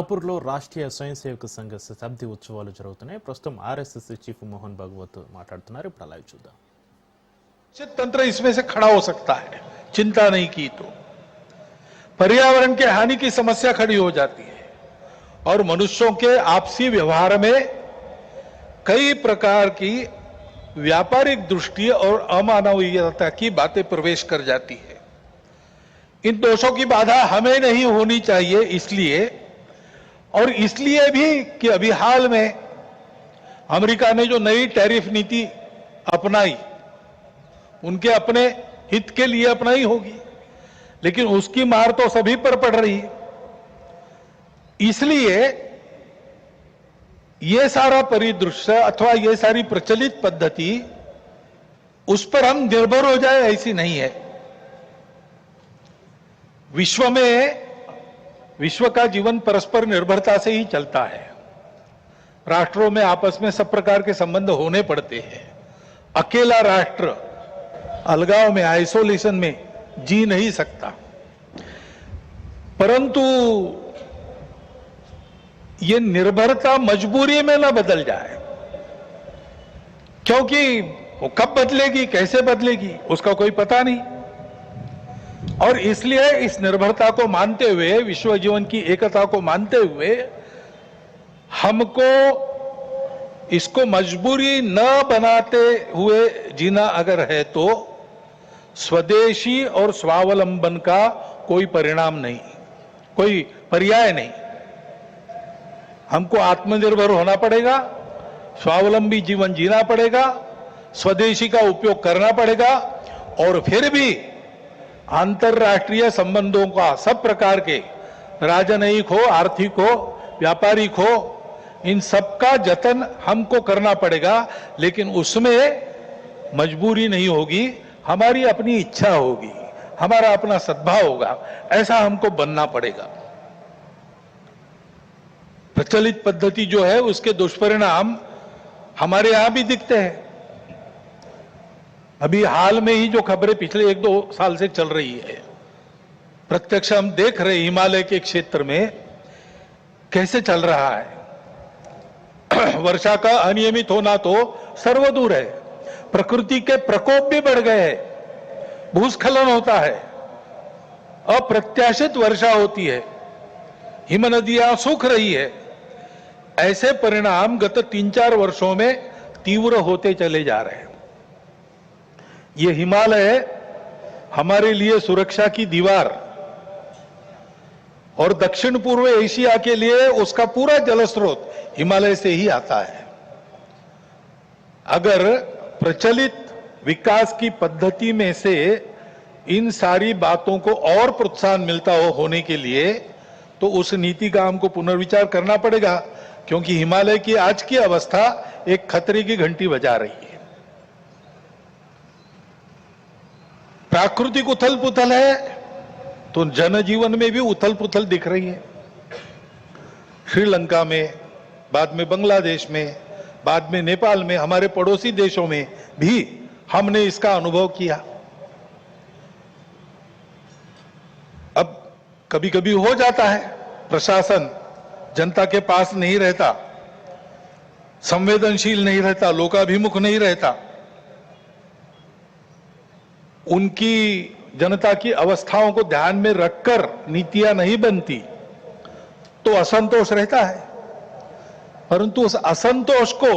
నాగపూర్లో రాష్ట్రీయ స్వయం సేవక సంఘ శతాబ్ది ఉత్సవాలు జరుగుతున్నాయి. ప్రస్తుతం ఆర్ఎస్ఎస్ చీఫ్ మోहन भागवत మాట్లాడుతున్నారు. ఇప్పుడు లైవ్ చూద్దాం. तंत्र इसमें से खड़ा हो सकता है, चिंता नहीं की तो पर्यावरण के हानि की समस्या खड़ी हो जाती है और मनुष्यों के आपसी व्यवहार में कई प्रकार की व्यापारिक दृष्टि और अमानवीयता की बातें प्रवेश कर जाती है। इन दोषों की बाधा हमें नहीं होनी चाहिए, इसलिए और इसलिए भी कि अभी हाल में अमेरिका ने जो नई टैरिफ नीति अपनाई उनके अपने हित के लिए अपनाई होगी, लेकिन उसकी मार तो सभी पर पड़ रही है। इसलिए ये सारा परिदृश्य अथवा ये सारी प्रचलित पद्धति उस पर हम निर्भर हो जाए ऐसी नहीं है। विश्व का जीवन परस्पर निर्भरता से ही चलता है। राष्ट्रों में आपस में सब प्रकार के संबंध होने पड़ते हैं। अकेला राष्ट्र अलगाव में, आइसोलेशन में जी नहीं सकता, परंतु ये निर्भरता मजबूरी में न बदल जाए, क्योंकि वो कब बदलेगी, कैसे बदलेगी, उसका कोई पता नहीं। और इसलिए इस निर्भरता को मानते हुए, विश्व जीवन की एकता को मानते हुए, हमको इसको मजबूरी न बनाते हुए जीना अगर है तो स्वदेशी और स्वावलंबन का कोई परिणाम नहीं, कोई पर्याय नहीं। हमको आत्मनिर्भर होना पड़ेगा, स्वावलंबी जीवन जीना पड़ेगा, स्वदेशी का उपयोग करना पड़ेगा और फिर भी अंतरराष्ट्रीय संबंधों का सब प्रकार के, राजनयिक हो, आर्थिक हो, व्यापारिक हो, इन सबका जतन हमको करना पड़ेगा। लेकिन उसमें मजबूरी नहीं होगी, हमारी अपनी इच्छा होगी, हमारा अपना सद्भाव होगा, ऐसा हमको बनना पड़ेगा। प्रचलित पद्धति जो है उसके दुष्परिणाम हमारे यहां भी दिखते हैं। अभी हाल में ही जो खबरें पिछले 1-2 साल से चल रही है, प्रत्यक्ष हम देख रहे हिमालय के क्षेत्र में कैसे चल रहा है। वर्षा का अनियमित होना तो सर्वदूर है, प्रकृति के प्रकोप भी बढ़ गए हैं, भूस्खलन होता है, अप्रत्याशित वर्षा होती है, हिम नदियां सूख रही है। ऐसे परिणाम गत 3-4 वर्षों में तीव्र होते चले जा रहे हैं। ये हिमालय हमारे लिए सुरक्षा की दीवार और दक्षिण पूर्व एशिया के लिए उसका पूरा जलस्रोत हिमालय से ही आता है। अगर प्रचलित विकास की पद्धति में से इन सारी बातों को और प्रोत्साहन मिलता हो होने के लिए, तो उस नीति का हमको पुनर्विचार करना पड़ेगा, क्योंकि हिमालय की आज की अवस्था एक खतरे की घंटी बजा रही है। प्राकृतिक उथल पुथल है तो जनजीवन में भी उथल पुथल दिख रही है। श्रीलंका में, बाद में बांग्लादेश में, बाद में नेपाल में, हमारे पड़ोसी देशों में भी हमने इसका अनुभव किया। अब कभी कभी हो जाता है, प्रशासन जनता के पास नहीं रहता, संवेदनशील नहीं रहता, लोकाभिमुख नहीं रहता, उनकी जनता की अवस्थाओं को ध्यान में रखकर नीतियां नहीं बनती, तो असंतोष रहता है। परंतु उस असंतोष को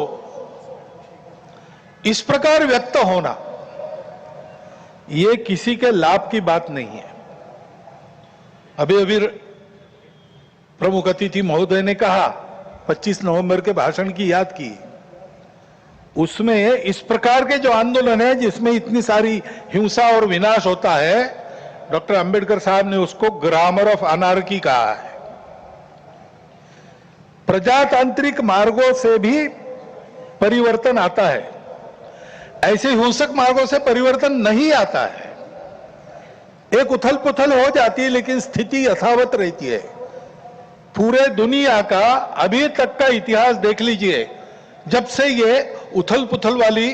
इस प्रकार व्यक्त होना, यह किसी के लाभ की बात नहीं है। अभी अभी प्रमुख अतिथि महोदय ने कहा, 25 नवंबर के भाषण की याद की, उसमें इस प्रकार के जो आंदोलन है जिसमें इतनी सारी हिंसा और विनाश होता है, डॉक्टर अंबेडकर साहब ने उसको ग्रामर ऑफ अनार्की कहा है। प्रजातांत्रिक मार्गों से भी परिवर्तन आता है, ऐसे हिंसक मार्गों से परिवर्तन नहीं आता है। एक उथल पुथल हो जाती है, लेकिन स्थिति यथावत रहती है। पूरे दुनिया का अभी तक का इतिहास देख लीजिए, जब से ये उथल पुथल वाली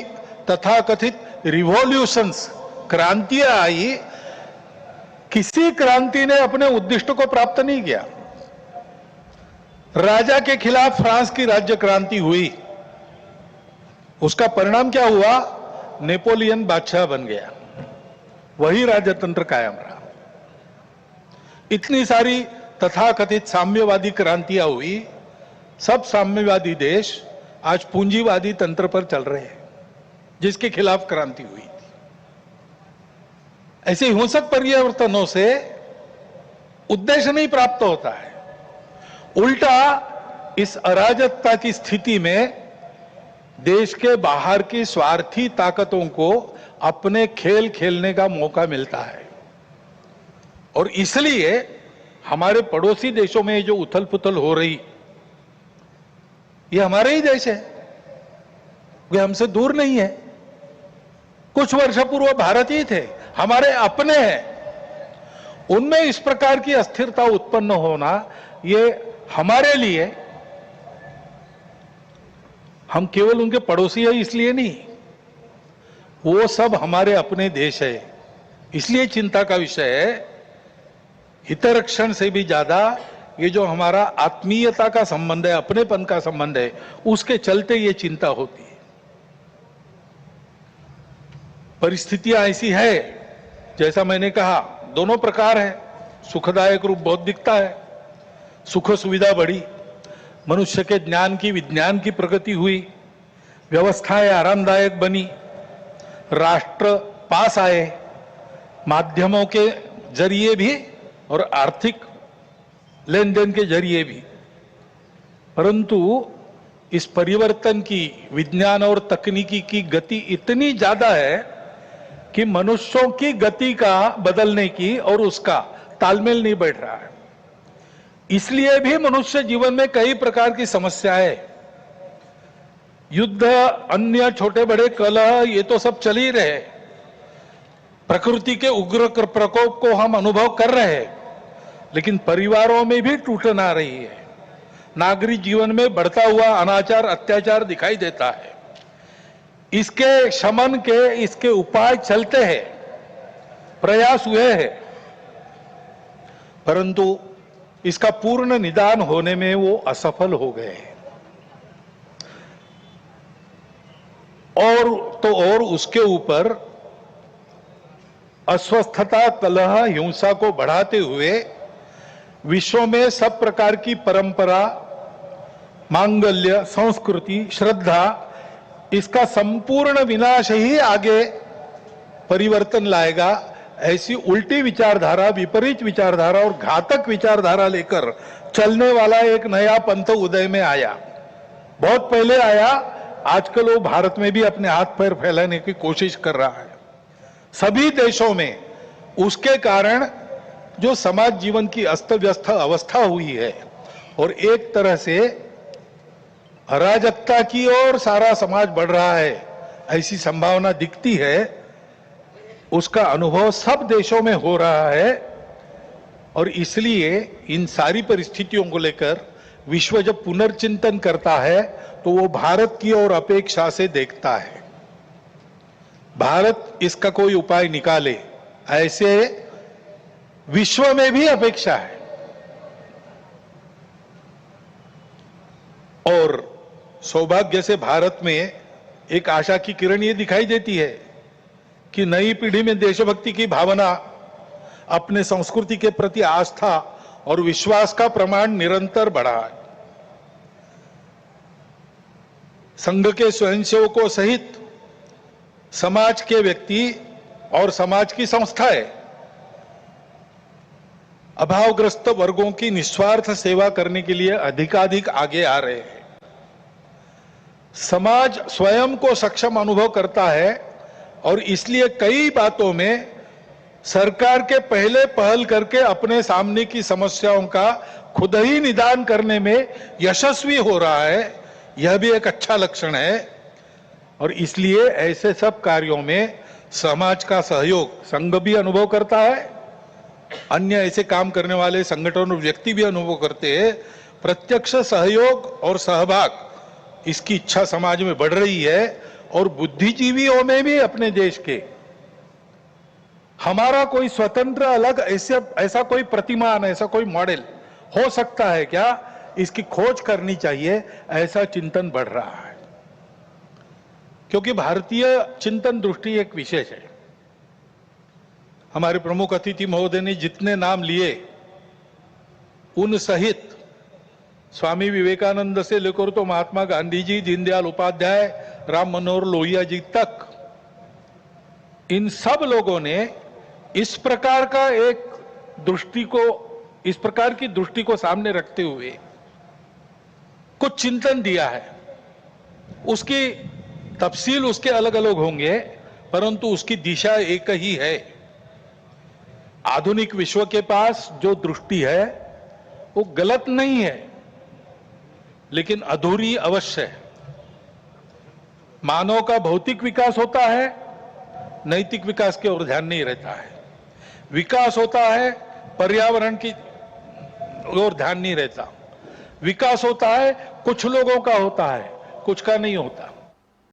तथाकथित रिवॉल्यूशंस, क्रांतियां आई, किसी क्रांति ने अपने उद्दिष्ट को प्राप्त नहीं किया। राजा के खिलाफ फ्रांस की राज्य क्रांति हुई, उसका परिणाम क्या हुआ? नेपोलियन बादशाह बन गया, वही राजतंत्र कायम रहा। इतनी सारी तथाकथित साम्यवादी क्रांतियां हुई, सब साम्यवादी देश आज पूंजीवादी तंत्र पर चल रहे हैं, जिसके खिलाफ क्रांति हुई थी। ऐसे हिंसक परिवर्तनों से उद्देश्य नहीं प्राप्त होता है, उल्टा इस अराजकता की स्थिति में देश के बाहर की स्वार्थी ताकतों को अपने खेल खेलने का मौका मिलता है। और इसलिए हमारे पड़ोसी देशों में जो उथल पुथल हो रही, ये हमारे ही देश है, वे हमसे दूर नहीं है। कुछ वर्ष पूर्व भारत ही थे, हमारे अपने हैं। उनमें इस प्रकार की अस्थिरता उत्पन्न होना, ये हमारे लिए, हम केवल उनके पड़ोसी है इसलिए नहीं, वो सब हमारे अपने देश है, इसलिए चिंता का विषय है। हितरक्षण से भी ज्यादा ये जो हमारा आत्मीयता का संबंध है, अपनेपन का संबंध है, उसके चलते ये चिंता होती है। परिस्थितियां ऐसी है, जैसा मैंने कहा, दोनों प्रकार है। सुखदायक रूप बहुत दिखता है, सुख सुविधा बढ़ी, मनुष्य के ज्ञान की विज्ञान की प्रगति हुई, व्यवस्थाएं आरामदायक बनी, राष्ट्र पास आए, माध्यमों के जरिए भी और आर्थिक लेन देन के जरिए भी। परंतु इस परिवर्तन की, विज्ञान और तकनीकी की गति इतनी ज्यादा है कि मनुष्यों की गति का बदलने की और उसका तालमेल नहीं बैठ रहा है। इसलिए भी मनुष्य जीवन में कई प्रकार की समस्याएं, युद्ध, अन्य छोटे बड़े कलह, ये तो सब चल ही रहे। प्रकृति के उग्र प्रकोप को हम अनुभव कर रहे हैं, लेकिन परिवारों में भी टूटन आ रही है। नागरिक जीवन में बढ़ता हुआ अनाचार, अत्याचार दिखाई देता है। इसके शमन के, इसके उपाय चलते हैं, प्रयास हुए हैं, परंतु इसका पूर्ण निदान होने में वो असफल हो गए हैं। और उसके ऊपर अस्वस्थता, कलह, हिंसा को बढ़ाते हुए विश्व में सब प्रकार की परंपरा, मांगल्य, संस्कृति, श्रद्धा, इसका संपूर्ण विनाश ही आगे परिवर्तन लाएगा। ऐसी उल्टी विचारधारा, विपरीत विचारधारा और घातक विचारधारा लेकर चलने वाला एक नया पंथ उदय में आया। बहुत पहले आया, आजकल वो भारत में भी अपने हाथ पैर फैलाने की कोशिश कर रहा है। सभी देशों में उसके कारण जो समाज जीवन की अस्त व्यस्त अवस्था हुई है और एक तरह से अराजकता की ओर सारा समाज बढ़ रहा है, ऐसी संभावना दिखती है। उसका अनुभव सब देशों में हो रहा है और इसलिए इन सारी परिस्थितियों को लेकर विश्व जब पुनर्चिंतन करता है तो वो भारत की ओर अपेक्षा से देखता है। भारत इसका कोई उपाय निकाले, ऐसे विश्व में भी अपेक्षा है। और सौभाग्य से भारत में एक आशा की किरण ये दिखाई देती है कि नई पीढ़ी में देशभक्ति की भावना, अपने संस्कृति के प्रति आस्था और विश्वास का प्रमाण निरंतर बढ़ा है। संघ के स्वयंसेवकों सहित समाज के व्यक्ति और समाज की संस्थाएं अभावग्रस्त वर्गों की निस्वार्थ सेवा करने के लिए अधिकाधिक आगे आ रहे हैं। समाज स्वयं को सक्षम अनुभव करता है और इसलिए कई बातों में सरकार के पहले पहल करके अपने सामने की समस्याओं का खुद ही निदान करने में यशस्वी हो रहा है। यह भी एक अच्छा लक्षण है और इसलिए ऐसे सब कार्यों में समाज का सहयोग संघ भी अनुभव करता है, अन्य ऐसे काम करने वाले संगठन और व्यक्ति भी अनुभव करते हैं। प्रत्यक्ष सहयोग और सहभाग, इसकी इच्छा समाज में बढ़ रही है और बुद्धिजीवियों में भी अपने देश के, हमारा कोई स्वतंत्र अलग ऐसा कोई प्रतिमान, ऐसा कोई मॉडल हो सकता है क्या इसकी खोज करनी चाहिए, ऐसा चिंतन बढ़ रहा है। क्योंकि भारतीय चिंतन दृष्टि एक विशेष है। हमारे प्रमुख अतिथि महोदय ने जितने नाम लिए उन सहित स्वामी विवेकानंद से लेकर तो महात्मा गांधी जी, दीनदयाल उपाध्याय, राम मनोहर लोहिया जी तक, इन सब लोगों ने इस प्रकार का एक दृष्टि को, इस प्रकार की दृष्टि को सामने रखते हुए कुछ चिंतन दिया है। उसकी तफसील उसके अलग अलग होंगे, परंतु उसकी दिशा एक ही है। आधुनिक विश्व के पास जो दृष्टि है वो गलत नहीं है, लेकिन अधूरी अवश्य है। मानव का भौतिक विकास होता है, नैतिक विकास की ओर ध्यान नहीं रहता है। विकास होता है, पर्यावरण की ओर ध्यान नहीं रहता। विकास होता है, कुछ लोगों का होता है, कुछ का नहीं होता।